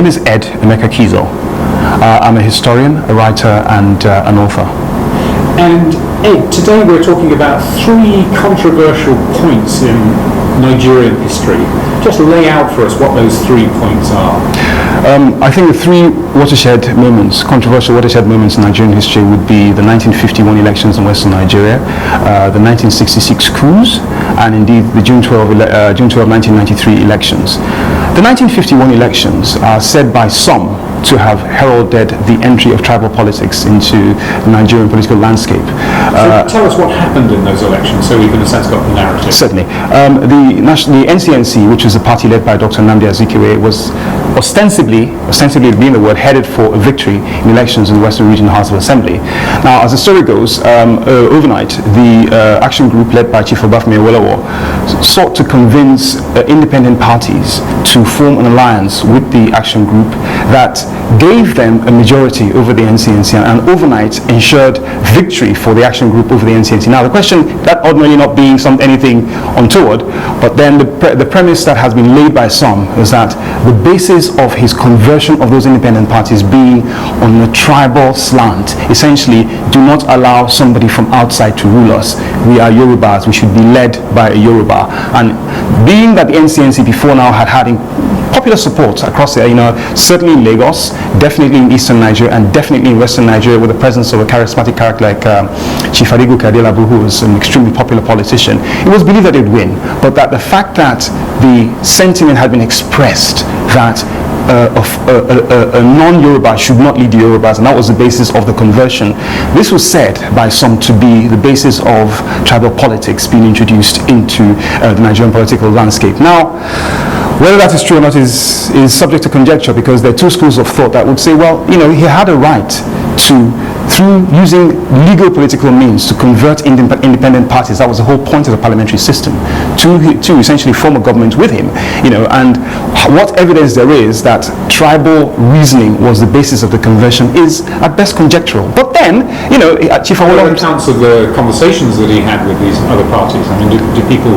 is Ed Keazor. I'm a historian, a writer, and an author. And Ed, today we're talking about three controversial points in Nigerian history. Just lay out for us what those 3 points are. I think the three watershed moments, controversial watershed moments in Nigerian history would be the 1951 elections in Western Nigeria, the 1966 coups, and indeed the June 12, 1993 elections. The 1951 elections are said by some to have heralded the entry of tribal politics into the Nigerian political landscape. So tell us what happened in those elections so we've in a sense got the narrative. Certainly. The NCNC, which was a party led by Dr. Nnamdi Azikiwe, was ostensibly being the word, headed for a victory in elections in the Western Region House of Assembly. Now, as the story goes, overnight, the action group led by Chief Obafemi Awolowo sought to convince independent parties to form an alliance with the action group that gave them a majority over the NCNC and overnight ensured victory for the action group over the NCNC. Now, the question, that ordinarily not being anything untoward, but then the premise that has been laid by some is that the basis of his conversion of those independent parties being on a tribal slant, essentially, do not allow somebody from outside to rule us. We are Yorubas, we should be led by a Yoruba. And being that the NCNC before now had popular support across there, certainly in Lagos, definitely in Eastern Nigeria, and definitely in Western Nigeria, with the presence of a charismatic character like Chief Adigo Kadelabu, who was an extremely popular politician. It was believed that they'd win, but that the fact that the sentiment had been expressed that a non-Yoruba should not lead the Yorubas, and that was the basis of the conversion. This was said by some to be the basis of tribal politics being introduced into the Nigerian political landscape. Now, whether that is true or not is subject to conjecture, because there are two schools of thought that would say, well, he had a right to, through using legal political means, to convert independent parties. That was the whole point of the parliamentary system, to essentially form a government with him. And what evidence there is that tribal reasoning was the basis of the conversion is at best conjectural. But then, Chief Awolowo accounts of the conversations that he had with these other parties. I mean, do people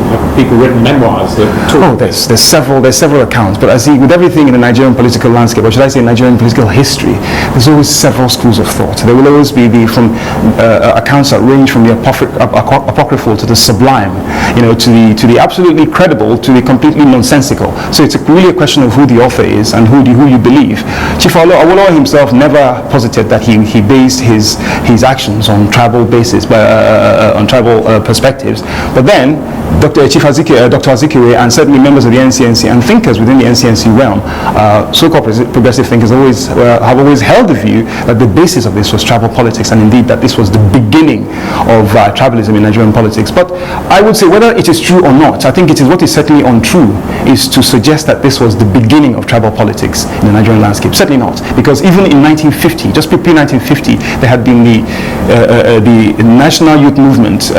written memoirs that talk? Oh, there's several accounts. But as with everything in the Nigerian political landscape, or should I say Nigerian political history, there's always several schools of thought. There will always be from accounts that range from the apocryphal to the sublime, to the absolutely credible to the completely nonsensical. So it's really a question of who the author is and who you believe. Chief Awolowo himself never posited that he based his actions on tribal basis, on tribal perspectives. But then Dr. Azikiwe and certainly members of the NCNC and thinkers within the NCNC realm, so-called progressive thinkers, have always held the view that the basis of this was tribal politics, and indeed that this was the beginning of tribalism in Nigerian politics. But I would say, whether it is true or not, I think it is what is certainly untrue is to suggest that this was the beginning of tribal politics in the Nigerian landscape. Certainly not, because even in 1950, just pre-1950, there had been the National Youth Movement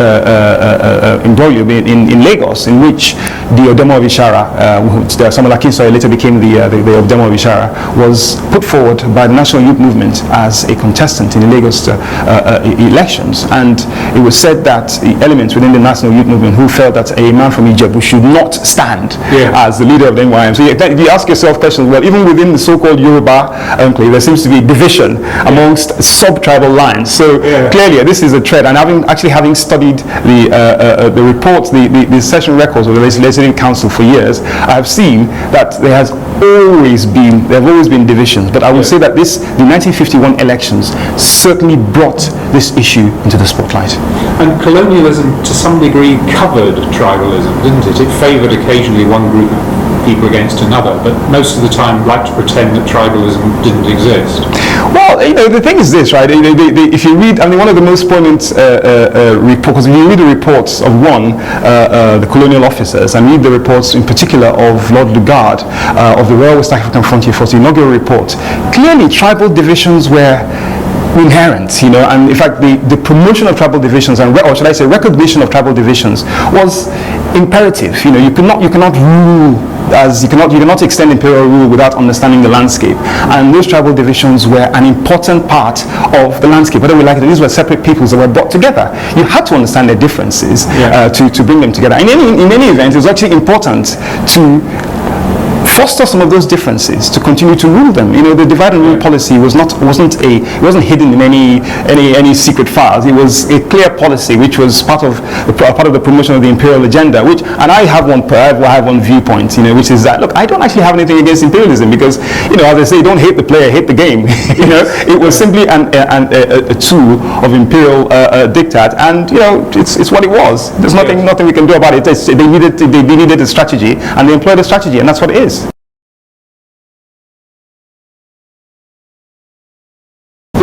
imbroglio in Lagos, in which the Odemo of Ishara, Samuel Akinsoye later became the Odemo of Ishara, was put forward by the National Youth Movement as a contestant in the Lagos elections. And it was said that the elements within the National Youth Movement who felt that a man from Ijebu should not stand as the leader of the NYM. So you ask yourself questions, well, even within the so-called Yoruba enclave, there seems to be division amongst sub-tribal lines. So clearly this is a trend, and having studied the reports, the session records of the Legislative Council for years, I have seen that there have always been divisions. But I would say that the 1951 elections certainly brought this issue into the spotlight. And colonialism, to some degree, covered tribalism, didn't it? It favoured occasionally one group of people against another, but most of the time liked to pretend that tribalism didn't exist. Well, the thing is this, right? If you read, one of the most poignant reports, if you read the reports of the colonial officers, and read the reports in particular of Lord Lugard of the Royal West African Frontier Force, the inaugural report, clearly tribal divisions were inherent, and in fact the promotion of tribal divisions, or should I say recognition of tribal divisions, was imperative. You cannot rule as you cannot extend imperial rule without understanding the landscape, and those tribal divisions were an important part of the landscape. Whether we like it, these were separate peoples that were brought together. You had to understand their differences to bring them together. In any event, it was actually important foster some of those differences to continue to rule them. The divide and rule policy wasn't hidden in any secret files. It was a clear policy which was part of the promotion of the imperial agenda. And I have one viewpoint, which is that, look, I don't actually have anything against imperialism because, as they say, don't hate the player, hate the game. It was simply a tool of imperial diktat, and it's what it was. There's nothing we can do about it. They needed a strategy, and they employed a strategy, and that's what it is.